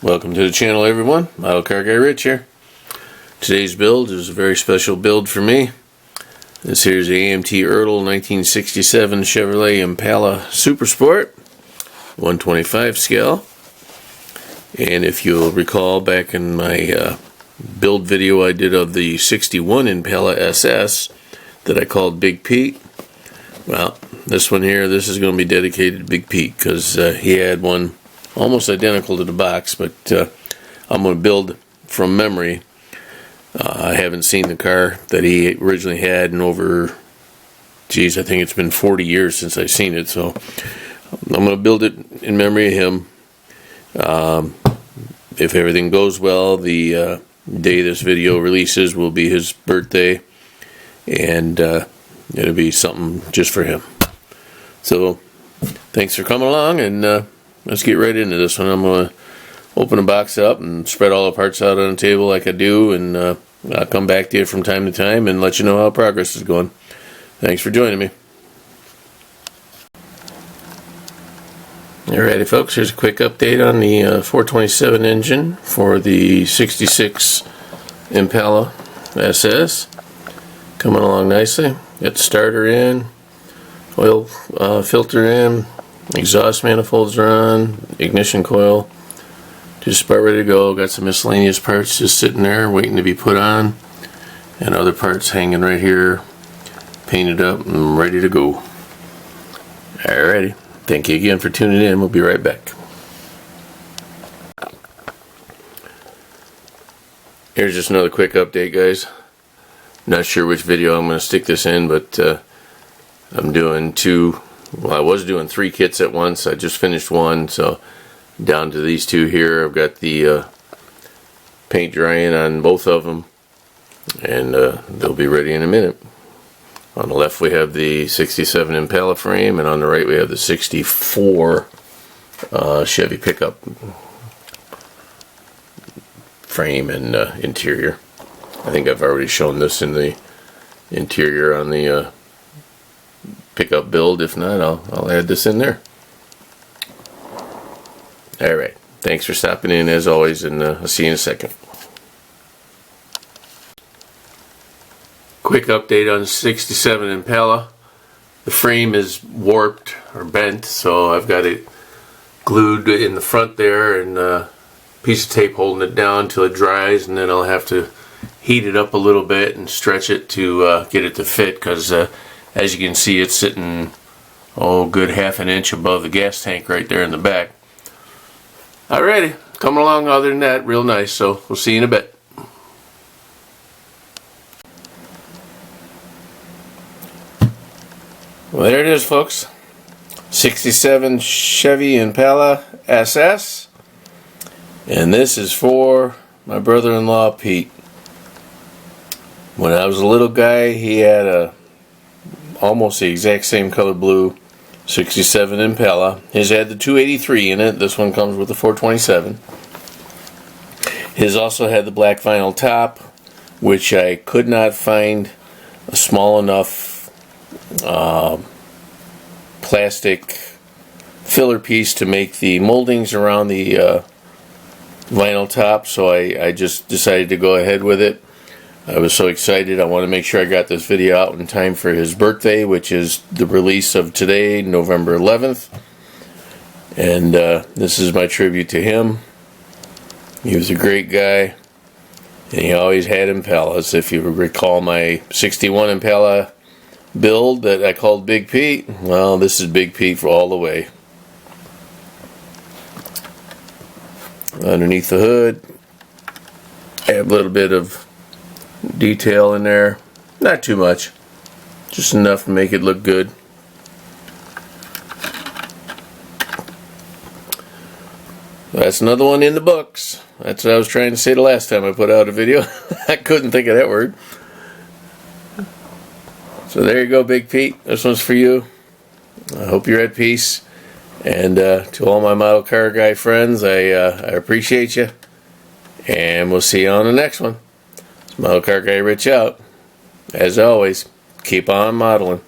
Welcome to the channel, everyone. Model Car Guy Rich here. Today's build is a very special build for me. This here's the AMT Ertl 1967 Chevrolet Impala Super Sport 125 scale. And if you'll recall, back in my build video I did of the 61 Impala SS that I called Big Pete, well, this one here, this is going to be dedicated to Big Pete because he had one almost identical to the box, but I'm going to build from memory. I haven't seen the car that he originally had in over, geez, I think it's been 40 years since I've seen it, so I'm going to build it in memory of him. If everything goes well, the day this video releases will be his birthday, and it'll be something just for him. So thanks for coming along, and let's get right into this one. I'm going to open the box up and spread all the parts out on the table like I do, and I'll come back to you from time to time and let you know how progress is going. Thanks for joining me. Alrighty folks, here's a quick update on the 427 engine for the 66 Impala SS. Coming along nicely. Got the starter in, oil filter in, exhaust manifolds are on, ignition coil just about ready to go. Got some miscellaneous parts just sitting there waiting to be put on, and other parts hanging right here, painted up and ready to go. Alrighty, thank you again for tuning in. We'll be right back. Here's just another quick update, guys. Not sure which video I'm going to stick this in, but I'm doing two. Well, I was doing 3 kits at once. I just finished one, so down to these 2 here. I've got the paint drying on both of them, and they'll be ready in a minute. On the left we have the 67 Impala frame, and on the right we have the 64 Chevy pickup frame and interior. I think I've already shown this in the interior on the pickup build. If not, I'll add this in there. Alright, thanks for stopping in as always, and I'll see you in a second. Quick update on 67 Impala. The frame is warped or bent, so I've got it glued in the front there, and a piece of tape holding it down until it dries, and then I'll have to heat it up a little bit and stretch it to get it to fit, because as you can see, it's sitting good half an inch above the gas tank right there in the back. Alrighty, coming along other than that, real nice, so we'll see you in a bit. Well, there it is, folks. 67 Chevy Impala SS. And this is for my brother-in-law, Pete. When I was a little guy, he had almost the exact same color blue 67 Impala. His had the 283 in it. This one comes with the 427. His also had the black vinyl top, which I could not find a small enough plastic filler piece to make the moldings around the vinyl top, so I just decided to go ahead with it. I was so excited. I want to make sure I got this video out in time for his birthday, which is the release of today, November 11th. And this is my tribute to him. He was a great guy, and he always had Impalas. If you recall my 61 Impala build that I called Big Pete, well, this is Big Pete for all the way. Underneath the hood, I have a little bit of detail in there, not too much, just enough to make it look good. That's another one in the books. That's what I was trying to say the last time I put out a video. I couldn't think of that word. So there you go, Big Pete. This one's for you. I hope you're at peace. And to all my model car guy friends, I appreciate you. And we'll see you on the next one. Model Car Guy Rich out. As always, keep on modeling.